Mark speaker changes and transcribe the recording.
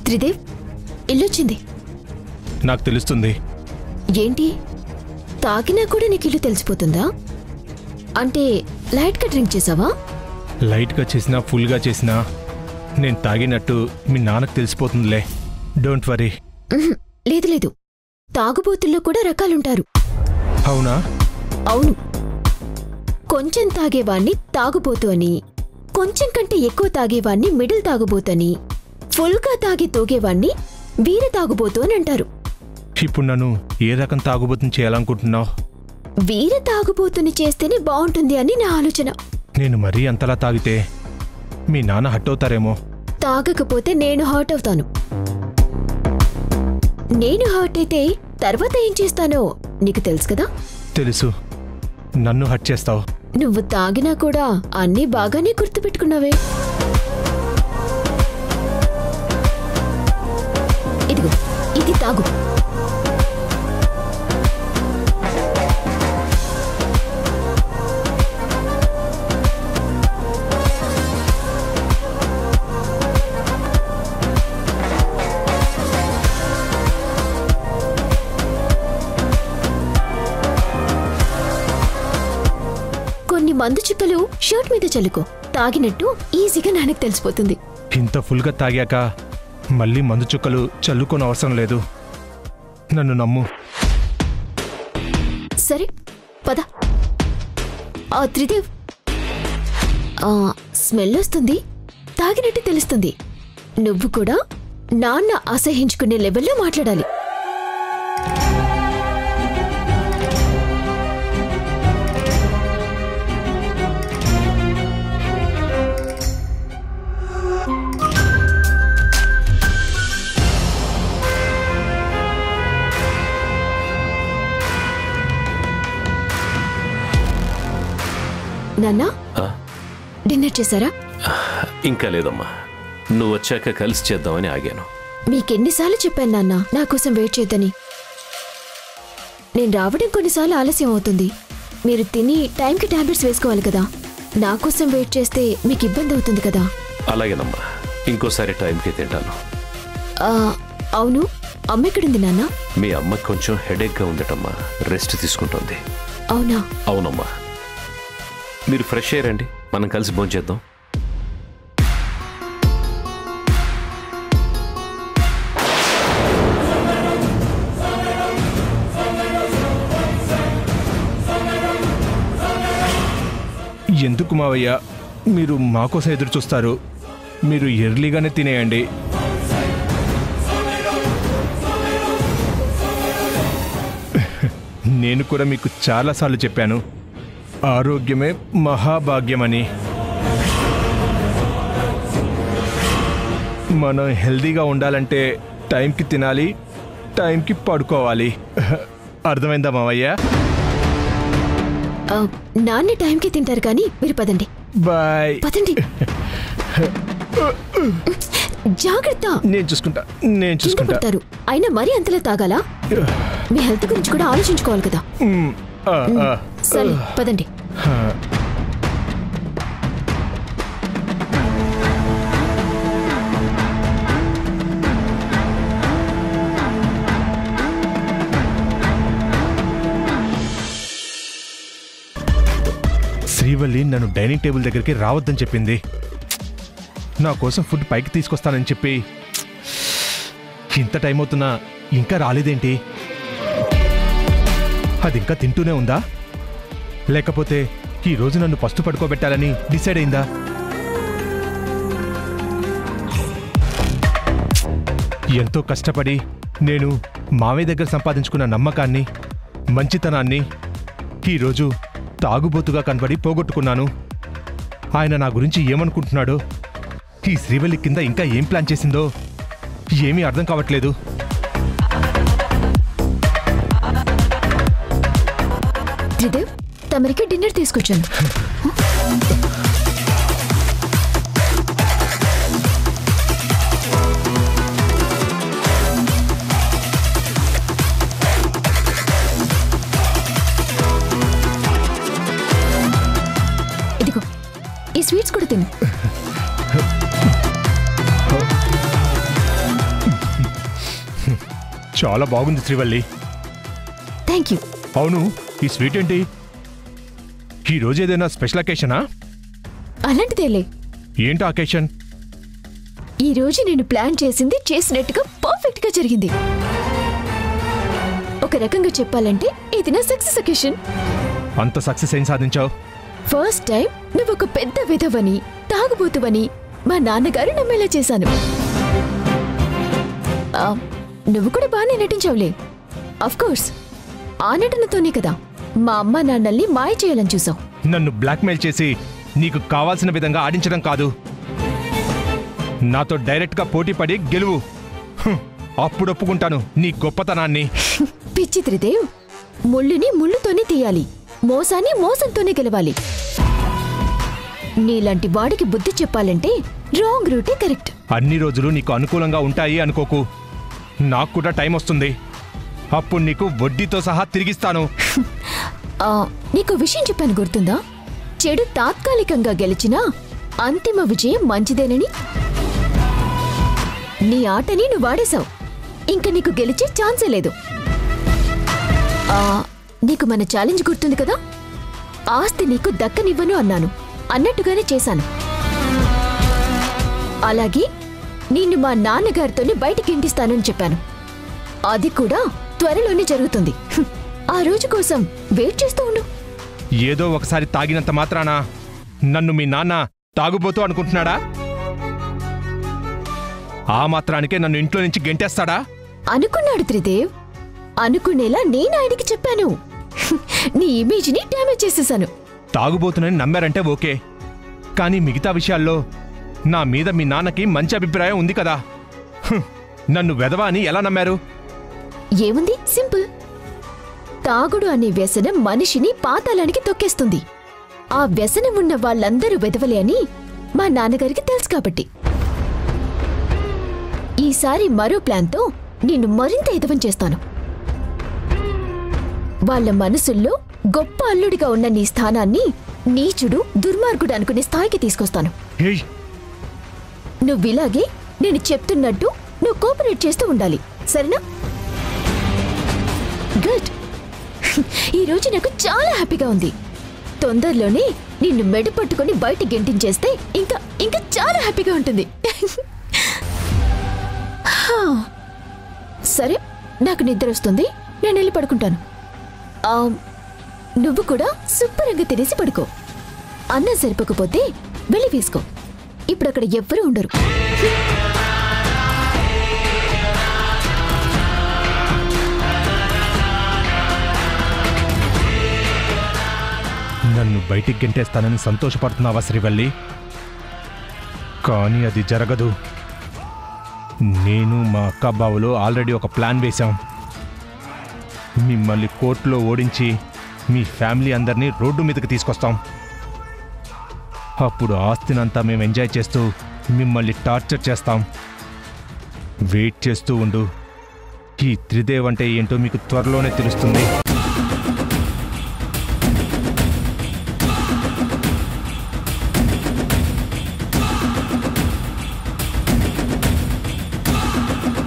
Speaker 1: త్రిదేవ్, ఇల్లొచ్చింది.
Speaker 2: నాకు తెలుస్తుంది.
Speaker 1: ఏంటి, తాగినా కూడా నీకు ఇల్లు తెలిసిపోతుందా? అంటే లైట్గా డ్రింక్ చేసావా?
Speaker 2: లైట్గా చేసినా ఫుల్గా చేసినా నేను తాగినట్టు మీ నాన్నకు తెలిసిపోతుందిలే. Don't worry.
Speaker 1: లేదు లేదు, తాగుబోతుల్లో కూడా రకాలుంటారు.
Speaker 2: అవునా?
Speaker 1: అవును. కొంచెం తాగేవాణ్ణి తాగుబోతు అని, కొంచెం కంటే ఎక్కువ తాగేవాణ్ణి మిడిల్ తాగుబోతని, ఫుల్గా తాగి తోగేవాణ్ణి వీర తాగుబోతు అని అంటారు.
Speaker 2: ఇప్పుడు నన్ను ఏ రకం తాగుబోతుని చేయాలనుకుంటున్నావు?
Speaker 1: వీర తాగుబోతుని చేస్తేనే బాగుంటుంది అని నా ఆలోచన.
Speaker 2: నేను మరీ అంతలా తాగితే మీ నాన్న హర్ట్ అవుతారేమో.
Speaker 1: తాగకపోతే నేను హర్ట్ అవుతాను. నేను హర్ట్ అయితే తర్వాత ఏం చేస్తానో నీకు తెలుసు కదా?
Speaker 2: తెలుసు. నన్ను హర్ట్ చేస్తావు.
Speaker 1: నువ్వు తాగినా కూడా అన్నీ బాగానే గుర్తుపెట్టుకున్నావే. ఇదిగో, ఇది తాగు. కొన్ని మందు చుక్కలు షర్ట్ మీద చల్లుకో. తాగినట్టు ఈజీగా నాన్నకు తెలిసిపోతుంది.
Speaker 2: ఇంత ఫుల్గా తాగాక మళ్ళీ మందు చుక్కలు చల్లుకోని అవసరం లేదు. నన్ను నమ్ము.
Speaker 1: సరే పద. త్రిదేవ్, స్మెల్ వస్తుంది, తాగినట్టు తెలుస్తుంది. నువ్వు కూడా నాన్న అసహించుకునే లెవెల్లో మాట్లాడాలి. నాన్నా, డిన్నర్ చేశారా?
Speaker 3: ఇంకా లేదమ్మా, నువ్వు వచ్చాక కలిసి చేద్దామని ఆగాను.
Speaker 1: మీకెన్నిసార్లు చెప్పాను నాన్న నా కోసం వెయిట్ చేద్దని. నేను రావడం కొన్నిసార్లు ఆలస్యం అవుతుంది. మీరు తిని టైంకి టాబ్లెట్స్ వేసుకోవాలి కదా. నా కోసం వెయిట్ చేస్తే మీకు ఇబ్బంది అవుతుంది కదా.
Speaker 3: అలాగేనమ్మా, ఇంకోసారి టైంకి తింటాను.
Speaker 1: అవును, అమ్మ ఎక్కడుంది నాన్న?
Speaker 3: మీ అమ్మకి కొంచెం హెడేక్గా ఉందటమ్మా, రెస్ట్ తీసుకుంటుంది.
Speaker 1: అవునా?
Speaker 3: అవునమ్మా. మీరు ఫ్రెష్ అయ్యారండి, మనం కలిసి భోంచేద్దాం.
Speaker 2: ఎందుకు మావయ్య మీరు మాకోసం ఎదురు చూస్తారు? మీరు ఎర్లీగానే తినేయండి. నేను కూడా మీకు చాలాసార్లు చెప్పాను, ఆరోగ్యమే మహాభాగ్యమని. మనం హెల్దీగా ఉండాలంటే టైంకి తినాలి, టైంకి పడుకోవాలి. అర్థమైందా మావయ్య?
Speaker 1: నాన్న టైంకి తింటారు కానీ మీరు పదండి.
Speaker 2: బాయ్.
Speaker 1: పదండి. జాగ్రత్త.
Speaker 2: నేను చూసుకుంటా.
Speaker 1: అయినా మరీ అంతలా తాగాలా? మీ హెల్త్ గురించి కూడా ఆలోచించుకోవాలి కదా. సరే పదండి.
Speaker 2: శ్రీవల్లి నన్ను డైనింగ్ టేబుల్ దగ్గరికి రావద్దని చెప్పింది. నా కోసం ఫుడ్ పైకి తీసుకొస్తానని చెప్పి ఇంత టైం అవుతున్నా ఇంకా రాలేదేంటి? అది ఇంకా తింటూనే ఉందా, లేకపోతే ఈరోజు నన్ను ఫస్ట్ పడుకోబెట్టాలని డిసైడ్ అయిందా? ఎంతో కష్టపడి నేను మామయ్య దగ్గర సంపాదించుకున్న నమ్మకాన్ని, మంచితనాన్ని ఈరోజు తాగుబోతుగా కనబడి పోగొట్టుకున్నాను. ఆయన నా గురించి ఏమనుకుంటున్నాడో, ఈ శ్రీవల్లి కింద ఇంకా ఏం ప్లాన్ చేసిందో ఏమీ అర్థం కావట్లేదు.
Speaker 1: త్రిదేవ్, తమరికి డిన్నర్ తీసుకొచ్చాను. ఇదిగో, ఈ స్వీట్స్ కూడా తిను.
Speaker 2: చాలా బాగుంది శ్రీవల్లి.
Speaker 1: Thank you.
Speaker 2: అవును, ఈ స్వీట్ ఏంటి? ఈరోజు ఏదైనా స్పెషల్ అకేషనా?
Speaker 1: అలాంటిదేలే.
Speaker 2: ఏంటో అకేషన్?
Speaker 1: ఈ రోజు నేను ప్లాన్ చేసినట్టుగా పర్ఫెక్ట్ గా జరిగింది. ఒక రకంగా చెప్పాలంటే ఇది నా సక్సెస్ అకేషన్.
Speaker 2: అంత సక్సెస్ ఏం సాధించావు?
Speaker 1: ఫస్ట్ టైం నువ్వు ఒక పెద్ద విధవని, తాగుబోతువని మా నాన్నగారు నమ్మేలా చేశాను. నువ్వు కూడా బాగానే నటించావులే. అఫ్కోర్స్ ఆ నటనతోనే కదా మా అమ్మ నాన్నల్ని మాయ చేయాలని చూసావు.
Speaker 2: నన్ను బ్లాక్మెయిల్ చేసి నీకు కావాల్సిన విధంగా ఆడించడం కాదు, నాతో డైరెక్ట్గా పోటీ పడి గెలువు. అప్పుడు ఒప్పుకుంటాను నీ గొప్పతనాన్ని.
Speaker 1: పిచ్చి త్రిదేవ్, ముళ్ళుని ముళ్ళుతోనే తీయాలి, మోసాన్ని మోసంతోనే గెలవాలి. నీలాంటి వాడికి బుద్ధి చెప్పాలంటే రాంగ్ రూటే కరెక్ట్.
Speaker 2: అన్ని రోజులు నీకు అనుకూలంగా ఉంటాయి అనుకోకు. నాకు కూడా టైం వస్తుంది, అప్పుడు నీకు వడ్డీతో సహా తిరిగిస్తాను.
Speaker 1: నీకు విషయం చెప్పాను గుర్తుందా? చెడు తాత్కాలికంగా గెలిచినా అంతిమ విజయం మంచిదేనని. నీ ఆటని నువ్వు వాడేశావు, ఇంక నీకు గెలిచే ఛాన్సే లేదు. నీకు మన ఛాలెంజ్ గుర్తుంది కదా? ఆస్తి నీకు దక్కనివ్వను అన్నాను, అన్నట్టుగానే చేశాను. అలాగే నిన్ను మా నాన్నగారితోనే బయటికి ఇంటిస్తానని చెప్పాను. అది కూడా త్వరలోనే జరుగుతుంది. ఆ రోజు కోసం వెయిట్ చేస్తూ ఉండు.
Speaker 2: ఏదో ఒకసారి తాగినంత మాత్రాన నన్ను మీ నాన్న తాగుబోతూ అనుకుంటున్నాడా? ఆ మాత్రానికే నన్ను ఇంట్లో నుంచి గెంటేస్తాడా?
Speaker 1: అనుకున్నాడు త్రిదేవ్, అనుకునేలా నేను ఆయనకి చెప్పాను. నీ ఇమేజ్ని డ్యామేజ్ చేసేశాను.
Speaker 2: తాగుబోతునని నమ్మారంటే ఓకే, కానీ మిగతా విషయాల్లో నా మీద మీ నాన్నకి మంచి అభిప్రాయం ఉంది కదా. నన్ను వెధవా అని ఎలా నమ్మారు?
Speaker 1: ఏముంది, సింపుల్. తాగుడు అనే వ్యసనం మనిషిని పాతాళానికి తొక్కేస్తుంది. ఆ వ్యసనం ఉన్న వాళ్ళందరూ వెధవలే అని మా నాన్నగారికి తెలుసు కాబట్టి. ఈసారి మరో ప్లాన్తో నిన్ను మరింత ఎదవం చేస్తాను. వాళ్ళ మనసుల్లో గొప్ప అల్లుడిగా ఉన్న నీ స్థానాన్ని నీచుడు, దుర్మార్గుడు అనుకునే స్థాయికి తీసుకొస్తాను. నువ్విలాగే నేను చెప్తున్నట్టు నువ్వు కోఆపరేట్ చేస్తూ ఉండాలి, సరేనా? గుడ్. ఈరోజు నాకు చాలా హ్యాపీగా ఉంది. తొందరలోనే నిన్ను మెడ పట్టుకొని బయట గెంటించేస్తే ఇంకా ఇంకా చాలా హ్యాపీగా ఉంటుంది. సరే, నాకు నిద్ర వస్తుంది, నేను వెళ్ళి పడుకుంటాను. నువ్వు కూడా శుభ్రంగా తినేసి పడుకో. అన్నం సరిపోకపోతే వెళ్ళి వేసుకో. ఇప్పుడు అక్కడ ఎవ్వరూ ఉండరు.
Speaker 2: నన్ను బయటికి గెంటేస్తానని సంతోషపడుతున్నావా శ్రీవల్లి? కానీ అది జరగదు. నేను మా అక్క బావలో ఆల్రెడీ ఒక ప్లాన్ వేశాం. మిమ్మల్ని కోర్టులో ఓడించి మీ ఫ్యామిలీ అందరినీ రోడ్డు మీదకి తీసుకొస్తాం. అప్పుడు ఆస్తినంతా మేము ఎంజాయ్ చేస్తూ మిమ్మల్ని టార్చర్ చేస్తాం. వెయిట్ చేస్తూ ఉండు. ఈ త్రిదేవ్ అంటే ఏంటో మీకు త్వరలోనే తెలుస్తుంది.